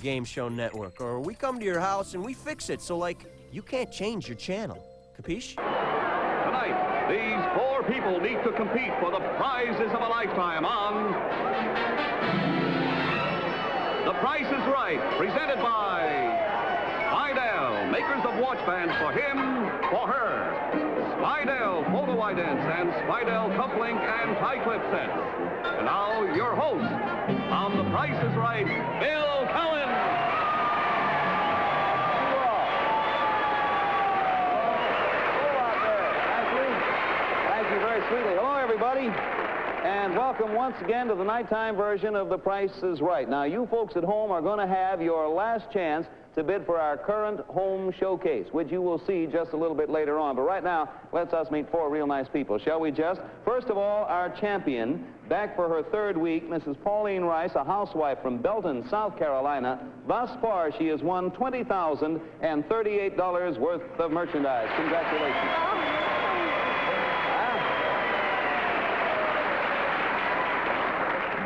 game show network, or we come to your house and we fix it so, like, you can't change your channel. Capiche? Tonight, these four people meet to compete for the prizes of a lifetime on The Price is Right, presented by Spidell, makers of watch bands for him, for her. Spidell photo idents and Spidell cufflink and tie clip sets. And now, your host on The Price is Right, Bill Cowan. Thank you very sweetly. Hello, everybody, and welcome once again to the nighttime version of The Price is Right. Now, you folks at home are going to have your last chance to bid for our current home showcase, which you will see just a little bit later on. But right now, let's us meet four real nice people, shall we just? First of all, our champion, back for her third week, Mrs. Pauline Rice, a housewife from Belton, South Carolina. Thus far, she has won $20,038 worth of merchandise. Congratulations.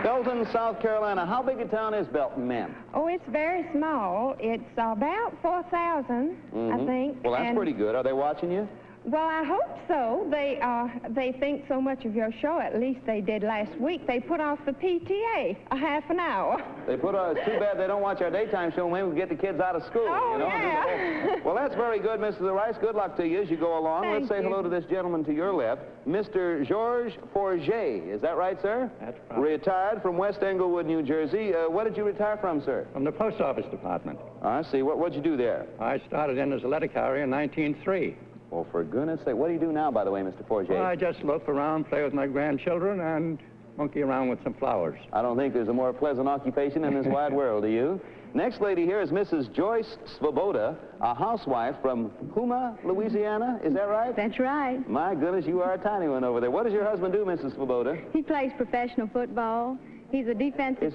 Belton, South Carolina. How big a town is Belton, ma'am? Oh, it's very small. It's about 4,000, I think. Well, that's pretty good. Are they watching you? Well, I hope so. They think so much of your show, at least they did last week. They put off the PTA a half an hour. They put on, it's too bad they don't watch our daytime show when we get the kids out of school. Oh, you know? yeah. Well, that's very good, Mrs. Rice. Good luck to you as you go along. Thank Let's say you. hello to this gentleman to your left, Mr. Georges Forget. Is that right, sir? That's right. Retired from West Englewood, New Jersey. What did you retire from, sir? From the post office department. I see. What'd you do there? I started in as a letter carrier in 1903. Well, for goodness sake, what do you do now, by the way, Mr. Forget? Well, I just loaf around, play with my grandchildren, and monkey around with some flowers. I don't think there's a more pleasant occupation in this wide world, do you? Next lady here is Mrs. Joyce Svoboda, a housewife from Houma, Louisiana. Is that right? That's right. My goodness, you are a tiny one over there. What does your husband do, Mrs. Svoboda? He plays professional football. He's a defensive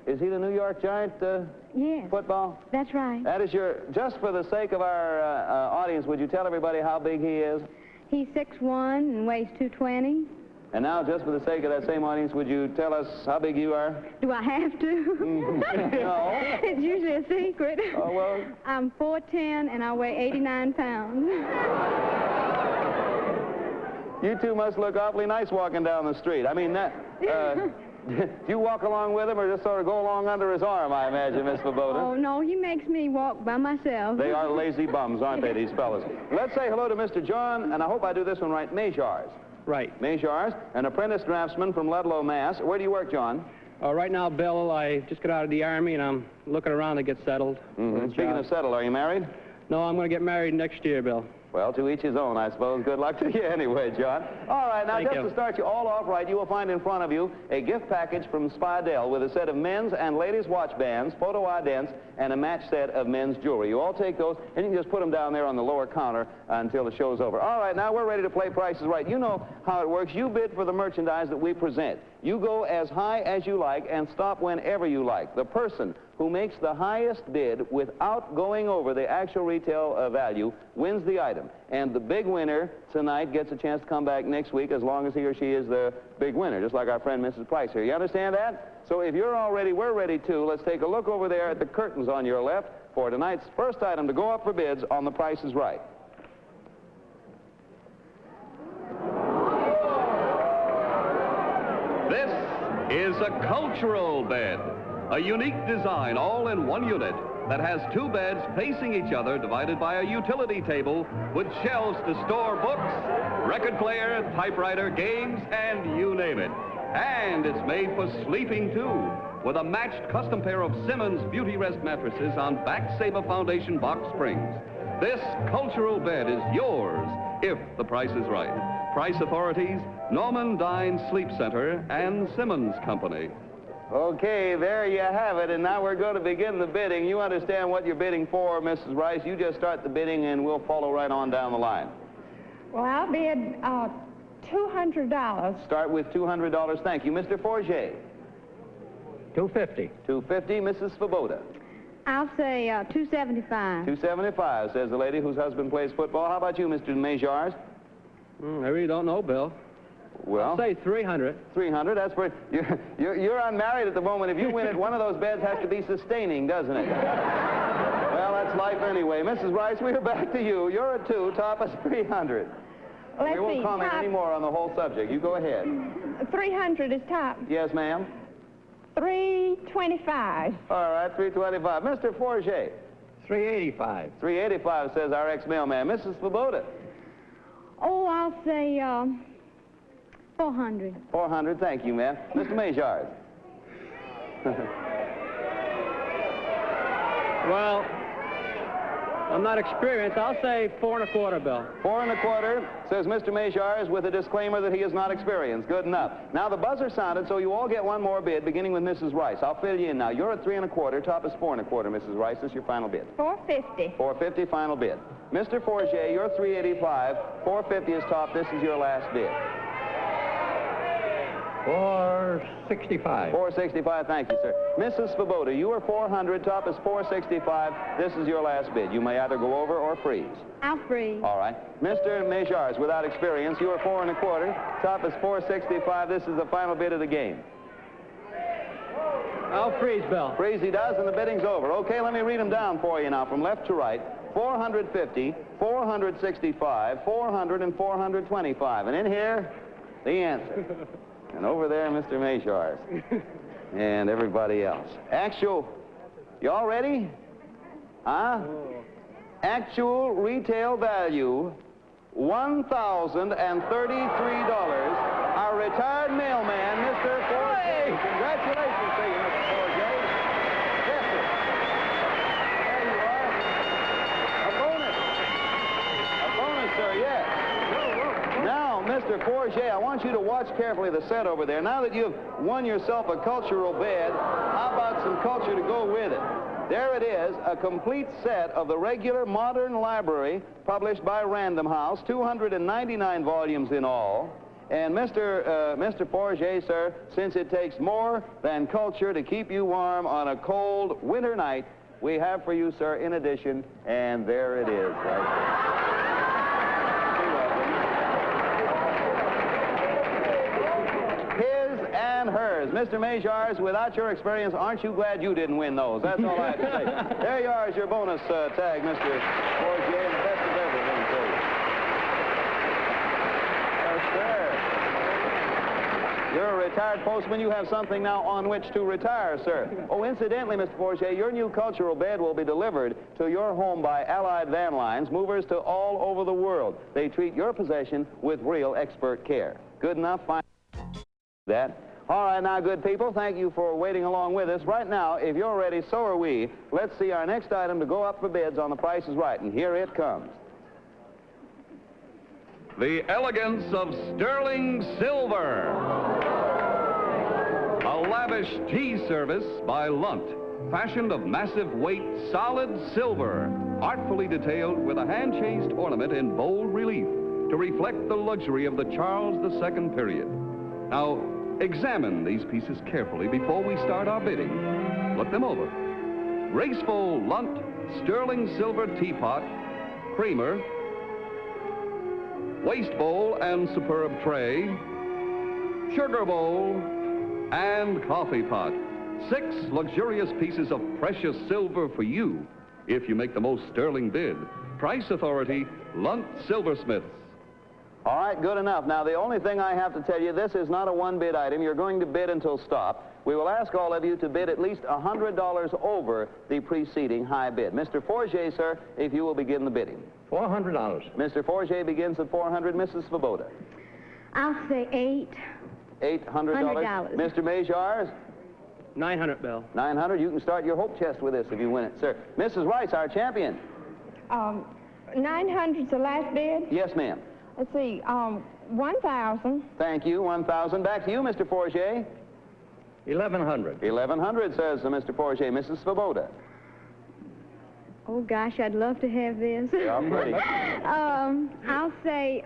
Is he the New York Giant Yes, football? that's right. That is just for the sake of our audience, would you tell everybody how big he is? He's 6'1" and weighs 220. And now, just for the sake of that same audience, would you tell us how big you are? Do I have to? No. It's usually a secret. Oh, well. I'm 4'10" and I weigh 89 pounds. You two must look awfully nice walking down the street. I mean, do you walk along with him or just sort of go along under his arm, I imagine, Miss Svoboda? Oh, no, he makes me walk by myself. They are lazy bums, aren't they, these fellas? Let's say hello to Mr. John, and I hope I do this one right, Majars. Right. Majars, an apprentice draftsman from Ludlow, Mass. Where do you work, John? Right now, Bill, I just got out of the Army, and I'm looking around to get settled. Speaking of settled, are you married? No, I'm going to get married next year, Bill. Well, to each his own, I suppose. Good luck to you anyway, John. All right, now, Thank just you. to start you all off right, you will find in front of you a gift package from Spidell with a set of men's and ladies' watch bands, photo idents, and a match set of men's jewelry. You all take those, and you can just put them down there on the lower counter until the show's over. All right, now we're ready to play Price is Right. You know how it works. You bid for the merchandise that we present. You go as high as you like and stop whenever you like. The person who makes the highest bid without going over the actual retail value wins the item. And the big winner tonight gets a chance to come back next week as long as he or she is the big winner, just like our friend Mrs. Price here. You understand that? So if you're all ready, we're ready too. Let's take a look over there at the curtains on your left for tonight's first item to go up for bids on The Price is Right. This is a cultural bed, a unique design all in one unit that has two beds facing each other divided by a utility table with shelves to store books, record player, typewriter, games, and you name it. And it's made for sleeping too, with a matched custom pair of Simmons Beauty Rest mattresses on Back Saber Foundation box springs. This cultural bed is yours if the price is right. Price authorities, Norman Dine Sleep Center and Simmons Company. Okay, there you have it, and now we're going to begin the bidding. You understand what you're bidding for, Mrs. Rice. You just start the bidding, and we'll follow right on down the line. Well, I'll bid $200. Start with $200. Thank you. Mr. Forget. $250. $250. Mrs. Svoboda. I'll say $275. $275, says the lady whose husband plays football. How about you, Mr. Majars? I really don't know, Bill. Well, I'll say 300. 300, that's pretty... You're unmarried at the moment. If you win it, one of those beds has to be sustaining, doesn't it? Well, that's life anyway. Mrs. Rice, we're back to you. You're a 2, top is 300. Let's We won't see, comment top, any more on the whole subject. You go ahead. 300 is top. Yes, ma'am. 325. All right, 325. Mr. Forget. 385. 385 says our ex-mailman. Mrs. Svoboda. Oh, I'll say 400. 400, thank you, ma'am. Mr. Majars. Well, I'm not experienced. I'll say 4 1/4, Bill. 4 1/4, says Mr. Majars, with a disclaimer that he is not experienced. Good enough. Now, the buzzer sounded, so you all get one more bid, beginning with Mrs. Rice. I'll fill you in now. You're at 3 1/4. Top is 4 1/4, Mrs. Rice. This is your final bid. 450. 450, final bid. Mr. Forget, you're 385. 450 is top. This is your last bid. 465. 465, thank you, sir. Mrs. Svoboda, you are 400. Top is 465. This is your last bid. You may either go over or freeze. I'll freeze. All right. Mr. Majars, without experience, you are 4 1/4. Top is 465. This is the final bid of the game. I'll freeze, Bill. Freeze he does, and the bidding's over. Okay, let me read them down for you now, from left to right. 450, 465, 400, and 425. And in here, the answer. And over there, Mr. Majars. And everybody else. Actual, you all ready? Huh? Actual retail value, $1,033. Our retired mailman, Mr. Forget. Congratulations to you, Mr. Forget. Yes, sir. There you are. A bonus. A bonus, sir, yes. Now, Mr. Forget, I want you to watch carefully the set over there. Now that you've won yourself a cultural bed, how about some culture to go with it? There it is, a complete set of the regular modern library published by Random House, 299 volumes in all. And Mr. Forget, sir, since it takes more than culture to keep you warm on a cold winter night, we have for you, sir, in addition, and there it is. Right? His and hers. Mr. Majars, without your experience, aren't you glad you didn't win those? That's all I have to say. There you are as your bonus tag, Mr. Forget, and the best of everything to you. Yes, sir. You're a retired postman. You have something now on which to retire, sir. Oh, incidentally, Mr. Forget, your new cultural bed will be delivered to your home by Allied Van Lines, movers to all over the world. They treat your possession with real expert care. Good enough? Fine. That. All right, now, good people, thank you for waiting along with us. Right now, if you're ready, so are we. Let's see our next item to go up for bids on The Price is Right, and here it comes. The elegance of sterling silver. A lavish tea service by Lunt, fashioned of massive weight, solid silver, artfully detailed with a hand-chased ornament in bold relief to reflect the luxury of the Charles II period. Now, examine these pieces carefully before we start our bidding. Look them over. Graceful Lunt sterling silver teapot, creamer, waste bowl and superb tray, sugar bowl, and coffee pot. 6 luxurious pieces of precious silver for you if you make the most sterling bid. Price authority, Lunt Silversmiths. All right, good enough. Now, the only thing I have to tell you, this is not a one-bid item. You're going to bid until stopped. We will ask all of you to bid at least $100 over the preceding high bid. Mr. Forget, sir, if you will begin the bidding. $400. Mr. Forget begins at 400. Mrs. Svoboda. I'll say 800. $100. Mr. Majars. 900, Bill. 900. You can start your hope chest with this if you win it, sir. Mrs. Rice, our champion. 900's the last bid. Yes, ma'am. Let's see, 1,000. Thank you. 1,000. Back to you, Mr. Forget. 1,100. 1,100, says Mr. Forget. Mrs. Svoboda. Oh, gosh, I'd love to have this. Yeah, I'm ready. I'll say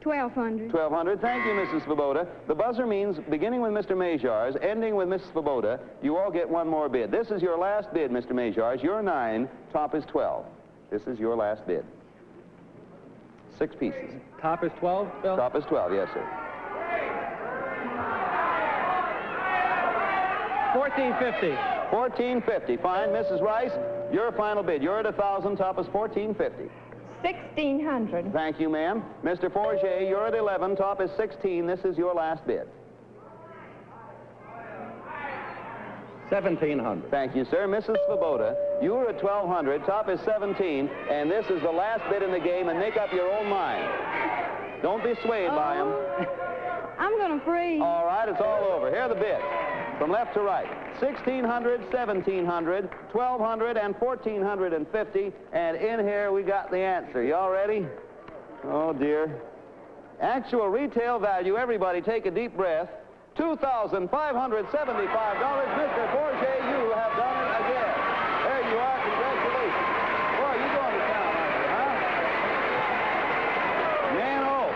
1,200. 1,200. Thank you, Mrs. Svoboda. The buzzer means, beginning with Mr. Majars, ending with Mrs. Svoboda, you all get one more bid. This is your last bid, Mr. Majars. You're 9, top is 12. This is your last bid. 6 pieces. Top is 12, Bill? Top is 12, yes, sir. 1450. 1450. Fine, Mrs. Rice, your final bid. You're at 1,000. Top is 1450. 1,600. Thank you, ma'am. Mr. Forget, you're at 11. Top is 16. This is your last bid. 1,700. Thank you, sir. Mrs. Svoboda, you were at 1,200. Top is 17. And this is the last bid in the game, and make up your own mind. Don't be swayed by them. I'm going to freeze. All right, it's all over. Here are the bids. From left to right. 1,600, 1,700, 1,200, and 1,450. And in here we got the answer. Y'all ready? Oh, dear. Actual retail value, everybody take a deep breath, $2,575. Mr. Forget, you have done it again. There you are. Congratulations. Boy, you going to town, aren't you, huh? Man, oh.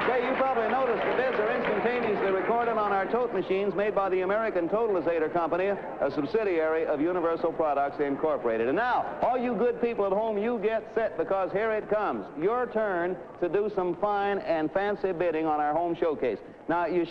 Okay, you probably noticed the bids are instantaneously recorded on our tote machines made by the American Totalizator Company, a subsidiary of Universal Products Incorporated. And now, all you good people at home, you get set, because here it comes. Your turn to do some fine and fancy bidding on our home showcase. Now, you've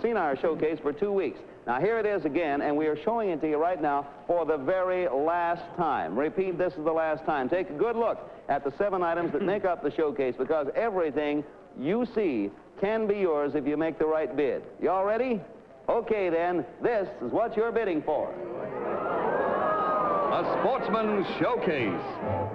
seen our showcase for 2 weeks. Now, here it is again, and we are showing it to you right now for the very last time. Repeat, this is the last time. Take a good look at the 7 items that make up the showcase, because everything you see can be yours if you make the right bid. You all ready? Okay, then, this is what you're bidding for. A sportsman's showcase.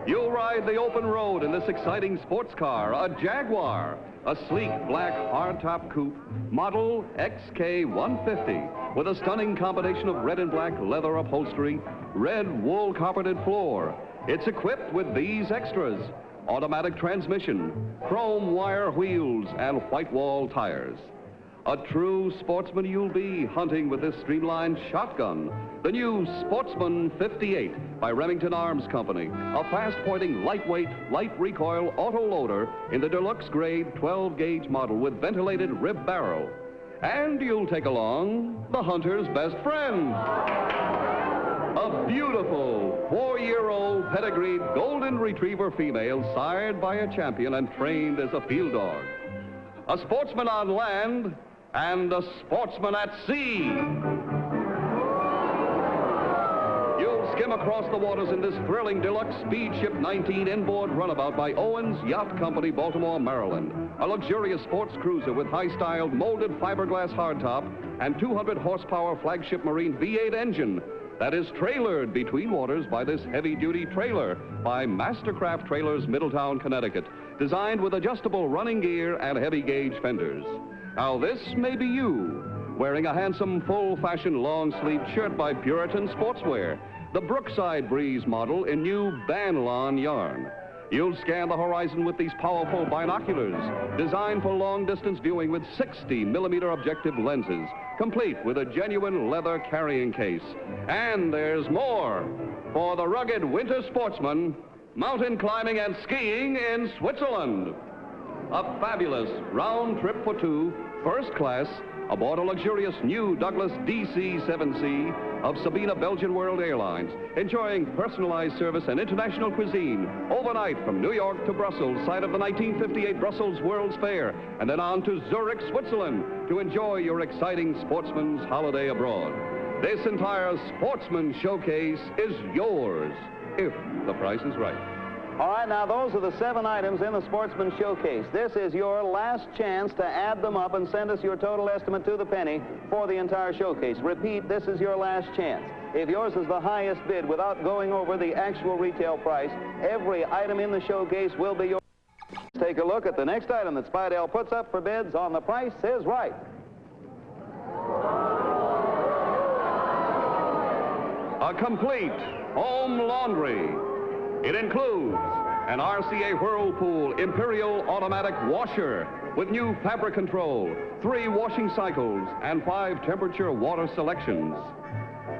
You'll ride the open road in this exciting sports car, a Jaguar, a sleek black hardtop coupe, model XK150, with a stunning combination of red and black leather upholstery, red wool carpeted floor. It's equipped with these extras: automatic transmission, chrome wire wheels, and white wall tires. A true sportsman you'll be hunting with this streamlined shotgun, the new Sportsman 58 by Remington Arms Company, a fast-pointing, lightweight, light recoil auto loader in the deluxe grade 12-gauge model with ventilated rib barrel. And you'll take along the hunter's best friend, a beautiful 4-year-old pedigreed golden retriever female sired by a champion and trained as a field dog. A sportsman on land and a sportsman at sea. You'll skim across the waters in this thrilling deluxe Speedship 19 inboard runabout by Owens Yacht Company, Baltimore, Maryland. A luxurious sports cruiser with high-styled molded fiberglass hardtop and 200-horsepower flagship marine V8 engine that is trailered between waters by this heavy-duty trailer by Mastercraft Trailers, Middletown, Connecticut, designed with adjustable running gear and heavy-gauge fenders. Now, this may be you, wearing a handsome, full-fashion long-sleeved shirt by Puritan Sportswear, the Brookside Breeze model in new Banlon yarn. You'll scan the horizon with these powerful binoculars, designed for long-distance viewing with 60-millimeter objective lenses, complete with a genuine leather carrying case. And there's more. For the rugged winter sportsman, mountain climbing and skiing in Switzerland. A fabulous round trip for 2, first class, aboard a luxurious new Douglas DC-7C of Sabena Belgian World Airlines, enjoying personalized service and international cuisine overnight from New York to Brussels, site of the 1958 Brussels World's Fair, and then on to Zurich, Switzerland, to enjoy your exciting sportsman's holiday abroad. This entire sportsman showcase is yours, if the price is right. All right, now those are the 7 items in the Sportsman Showcase. This is your last chance to add them up and send us your total estimate to the penny for the entire showcase. Repeat, this is your last chance. If yours is the highest bid without going over the actual retail price, every item in the showcase will be yours. Let's take a look at the next item that Spidell puts up for bids on The Price is Right. A complete home laundry. It includes an RCA Whirlpool Imperial automatic washer with new fabric control, 3 washing cycles, and 5 temperature water selections.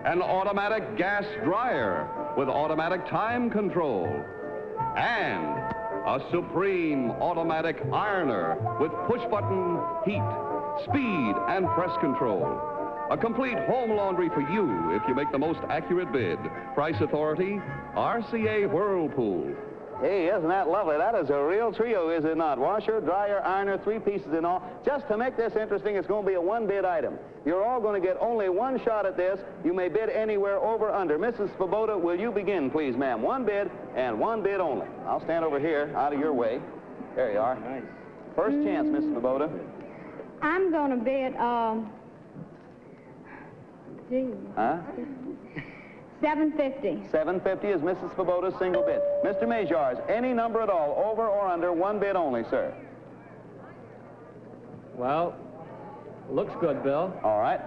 An automatic gas dryer with automatic time control. And a Supreme automatic ironer with push-button heat, speed, and press control. A complete home laundry for you if you make the most accurate bid. Price authority, RCA Whirlpool. Hey, isn't that lovely? That is a real trio, is it not? Washer, dryer, ironer, 3 pieces in all. Just to make this interesting, it's going to be a one-bid item. You're all going to get only one shot at this. You may bid anywhere over under. Mrs. Svoboda, will you begin, please, ma'am? One bid and one bid only. I'll stand over here, out of your way. There you are. Nice. First chance, Mrs. Svoboda. I'm going to bid, Huh? $7.50. $7.50 is Mrs. Svoboda's single bid. Mr. Majors, any number at all, over or under, one bid only, sir. Well, looks good, Bill. All right.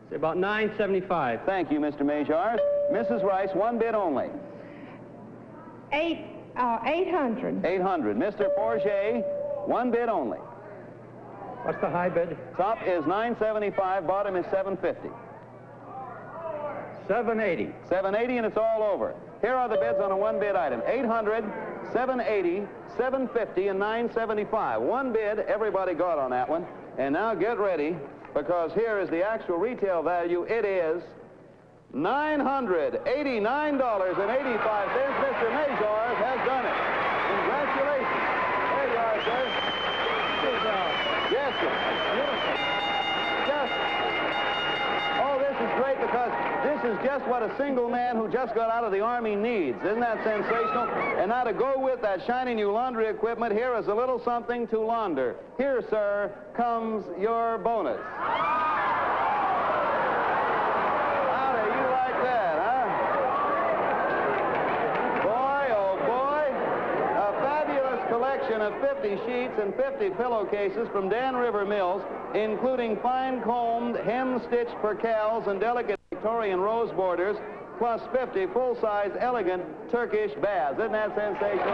Say about $9.75. Thank you, Mr. Majors. Mrs. Rice, one bid only. 800. 800. Mr. Forget, one bid only. What's the high bid? Top is $9.75, bottom is $7.50. $7.80. $7.80 and it's all over. Here are the bids on a one-bid item. $800, $7.80, $7.50, and $9.75. One bid, everybody got on that one. And now get ready, because here is the actual retail value. It is $989.85. Mr. Majors has done it. Congratulations. There you are, sir. Yes, sir. Oh, this is great, because this is just what a single man who just got out of the Army needs. Isn't that sensational? And now to go with that shiny new laundry equipment, here is a little something to launder. Here, sir, comes your bonus. How do you like that, huh? Boy, oh boy, a fabulous collection of 50 sheets and 50 pillowcases from Dan River Mills, including fine-combed, hem-stitched percales and delicate Victorian rose borders, plus 50 full-size, elegant Turkish baths. Isn't that sensational?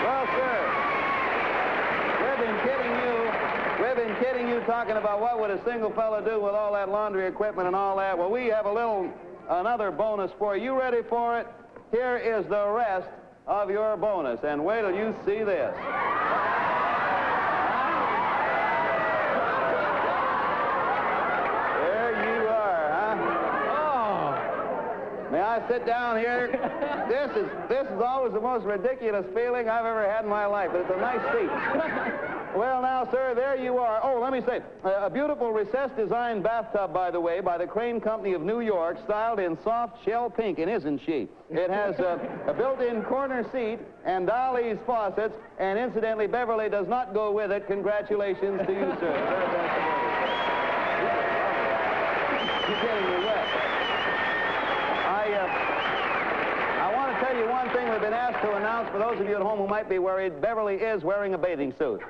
Well, sir, we've been kidding you talking about what would a single fellow do with all that laundry equipment and all that. Well, we have another bonus for you. You ready for it? Here is the rest of your bonus, and wait till you see this. May I sit down here? This is always the most ridiculous feeling I've ever had in my life, but it's a nice seat. Well, now, sir, there you are. Oh, let me say, a beautiful recessed design bathtub, by the way, by the Crane Company of New York, styled in soft shell pink, and isn't she? It has a built-in corner seat and Dolly's faucets, and incidentally, Beverly does not go with it. Congratulations to you, sir. You're getting me wet. I want to tell you one thing we've been asked to announce for those of you at home who might be worried. Beverly is wearing a bathing suit.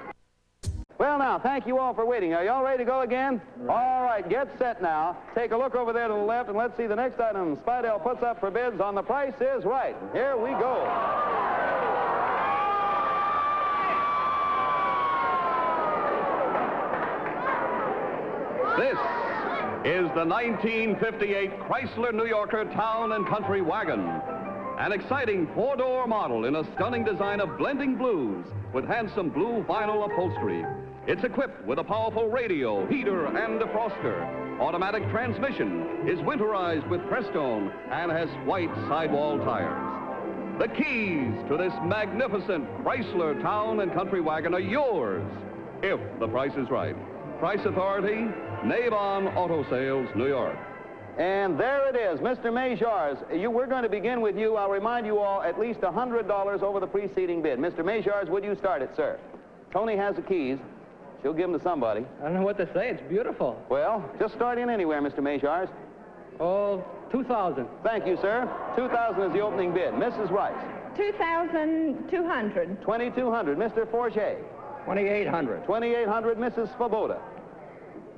Well, now, thank you all for waiting. Are you all ready to go again? All right, get set now. Take a look over there to the left, and let's see the next item Spidell puts up for bids on The Price is Right. Here we go. This is the 1958 Chrysler New Yorker Town and Country Wagon. An exciting four-door model in a stunning design of blending blues with handsome blue vinyl upholstery. It's equipped with a powerful radio, heater, and defroster. Automatic transmission is winterized with Prestone and has white sidewall tires. The keys to this magnificent Chrysler Town and Country Wagon are yours, if the price is right. Price Authority, Navon Auto Sales, New York. And there it is, Mr. Majors. We're going to begin with you. I'll remind you all at least $100 over the preceding bid. Mr. Majors, would you start it, sir? Tony has the keys. She'll give them to somebody. I don't know what to say. It's beautiful. Well, just start in anywhere, Mr. Majors. Oh, $2,000. Thank you, sir. $2,000 is the opening bid. Mrs. Rice. 2,200. 2,200. Mr. Forget. 2,800. 2,800. Mrs. Svoboda.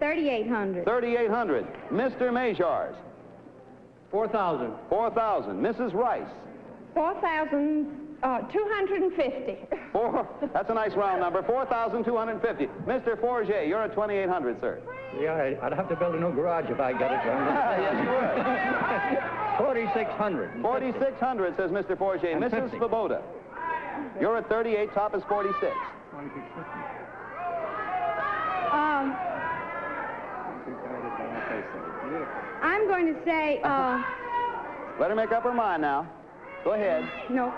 3,800. 3,800. Mr. Majors. 4,000. 4,000. Mrs. Rice. 4,250. That's a nice round number. 4,250. Mr. Forget, you're at 2,800, sir. Yeah, I'd have to build a new garage if I got it done. Yes, you would. 4,600. 4,600, says Mr. Forget. And Mrs. 50. Svoboda. You're at 38, top is 46. I'm going to say Let her make up her mind now. Go ahead. No.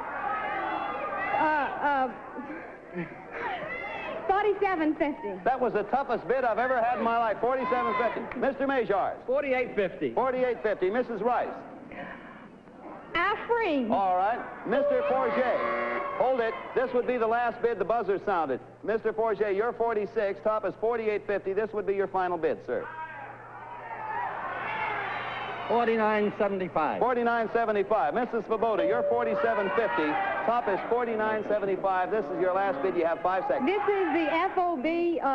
47.50. That was the toughest bid I've ever had in my life. 47.50. Mr. Majors. 48.50. 48.50. Mrs. Rice. I freeze. All right. Mr. Forget. Hold it. This would be the last bid. The buzzer sounded. Mr. Forget, you're 46. Top is 48.50. This would be your final bid, sir. 49.75. 49.75. Mrs. Svoboda, you're 47.50. Top is 49.75. This is your last bid. You have 5 seconds. This is the FOB,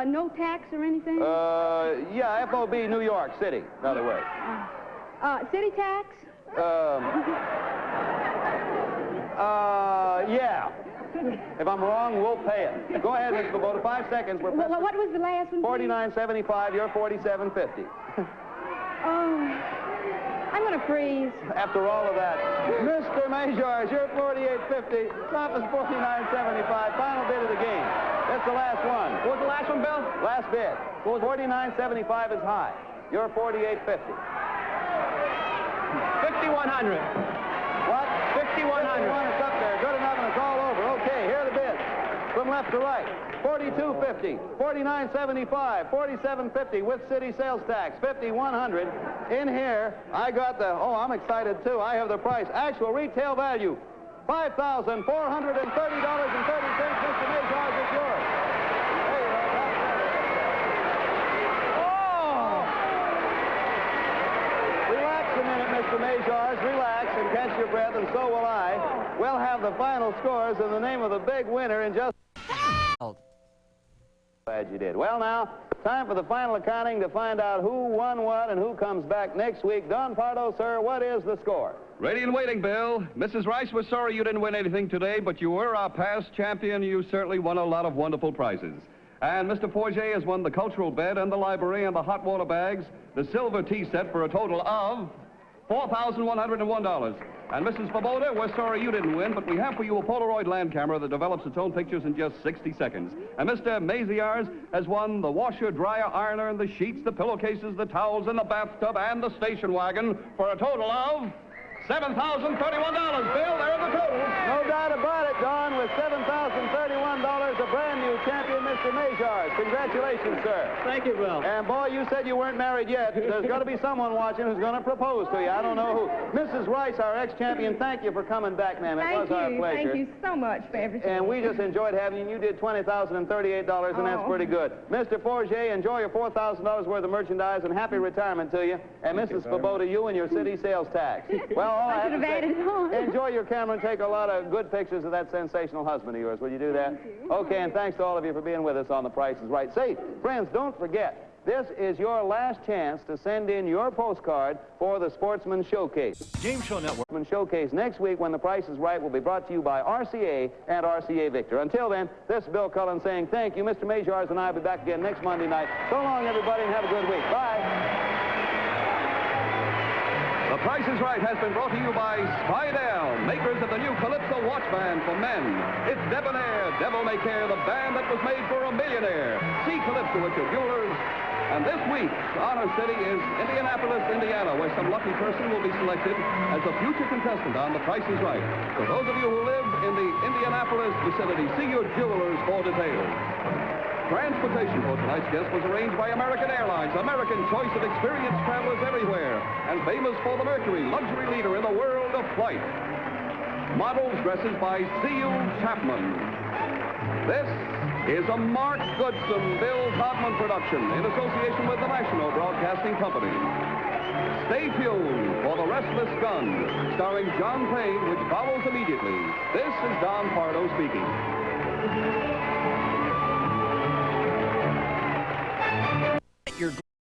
no tax or anything? Yeah, FOB, New York City, in other words. City tax? Yeah. If I'm wrong, we'll pay it. Go ahead, Mrs. Svoboda. 5 seconds. We're What was the last one? 49.75. You're 47.50. Oh, I'm going to freeze. After all of that, Mr. Majors, you're 48.50. Top is 49.75. Final bid of the game. That's the last one. What was the last one, Bill? Last bid. 49.75 is high. You're 48.50. 5,100. What? 5,100. It's up there. Good enough, and it's all over. Okay, here are the bids. From left to right. 42.50, 49.75, 47.50 with city sales tax, 5,100. In here, I got the, oh, I'm excited too. I have the price. Actual retail value, $5,430.30. Mr. Majors, it's yours. There you are. Oh! Relax a minute, Mr. Majors. Relax and catch your breath, and so will I. We'll have the final scores in the name of the big winner in just... Glad you did. Well, now, time for the final accounting to find out who won what and who comes back next week. Don Pardo, sir, what is the score? Ready and waiting, Bill. Mrs. Rice, we're sorry you didn't win anything today, but you were our past champion. You certainly won a lot of wonderful prizes. And Mr. Forget has won the cultural bed and the library and the hot water bags, the silver tea set for a total of $4,101. And Mrs. Svoboda, we're sorry you didn't win, but we have for you a Polaroid land camera that develops its own pictures in just 60 seconds. And Mr. Maziarz has won the washer, dryer, ironer, and the sheets, the pillowcases, the towels, and the bathtub, and the station wagon for a total of $7,031. Bill, there are the totals. No doubt about it, Don, with $7,031, a brand new champion, Mr. Majors. Congratulations, sir. Thank you, Bill. And, boy, you said you weren't married yet. There's got to be someone watching who's going to propose to you. I don't know who. Mrs. Rice, our ex-champion, thank you for coming back, ma'am. It was our pleasure. Thank you so much for everything. And we just enjoyed having you. You did $20,038, and that's pretty good. Mr. Forget, enjoy your $4,000 worth of merchandise, and happy retirement to you. And Mrs. Svoboda, you and your city sales tax. Well, all I have to say, enjoy your camera and take a lot of good pictures of that sensational husband of yours. Will you do that? Okay, and thanks to all of you for being with us on The Price is Right. Say, friends, don't forget, this is your last chance to send in your postcard for the Sportsman Showcase. Game Show Network. Sportsman Showcase next week when The Price is Right will be brought to you by RCA and RCA Victor. Until then, this is Bill Cullen saying thank you. Mr. Majors and I will be back again next Monday night. So long, everybody, and have a good week. Bye. The Price is Right has been brought to you by Spydel, makers of the new Calypso watch band for men. It's debonair, devil may care, the band that was made for a millionaire. See Calypso at your jewelers. And this week's honor city is Indianapolis, Indiana, where some lucky person will be selected as a future contestant on The Price is Right. For those of you who live in the Indianapolis vicinity, see your jewelers for details. Transportation for tonight's guest was arranged by American Airlines, American choice of experienced travelers everywhere, and famous for the Mercury, luxury leader in the world of flight. Models dresses by C.U. Chapman. This is a Mark Goodson, Bill Todman production in association with the National Broadcasting Company. Stay tuned for The Restless Gun, starring John Payne, which follows immediately. This is Don Pardo speaking. Your